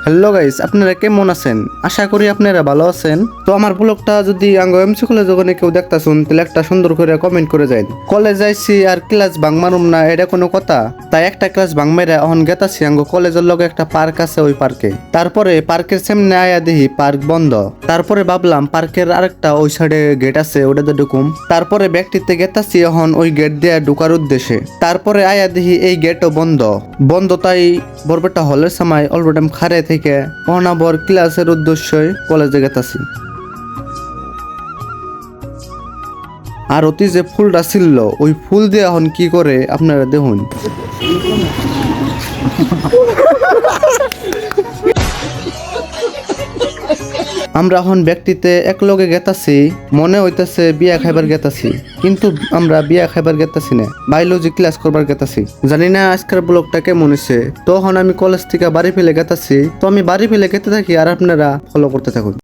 Hello guys, আপনারা কেমন আছেন? আশা করি আপনারা ভালো আছেন। তো আমার ব্লগটা যদি আঙ্গ এমসি কলেজ ওখানে কেউ দেখতাছুন তাহলে একটা সুন্দর করে কমেন্ট করে যাই। কলেজ যাইছি আর ক্লাস ভাঙ মারুম না, এটা কোনো কথা? তাই একটা ক্লাস ভাঙ মাইরা এখন গেতাছি আঙ্গ কলেজের লগে একটা পার্ক আছে, ওই পার্কে। তারপরে পার্কের সামনে আয়া দেখি পার্ক বন্ধ। তারপরে ভাবলাম পার্কের আরেকটা ওই সাইডে গেট আছে, ওটাতে ঢুকুম। তারপরে ব্যক্তিতে গেতাছি এখন ওই গেট দিয়ে ঢুকার উদ্দেশ্যে। তারপরে আয়া দেখি এই গেটও বন্ধ। তাই বরবেটা হলের সময় অল্প টাইম খারে থেকে অনাবর ক্লাসের উদ্দেশ্যে কলেজে গেতাছি। আর অতি যে ফুলটা ছিল ওই ফুল দিয়ে এখন কি করে আপনারা দেখুন। আমরা এখন ব্যক্তিতে এক লগে গেতাছি, মনে হইতাছে বিয়া খাইবার গেতাছি, কিন্তু আমরা বিয়া খাইবার গেতাছি না, বায়োলজি ক্লাস করবার গেতাছি। জানি না আজকের ব্লগটা কেমন হয়েছে। তখন আমি কলেজ থেকে বাড়ি ফেলে গেতাছি, তো আমি বাড়ি ফেলে গেতে থাকি আর আপনারা ফলো করতে থাকুন।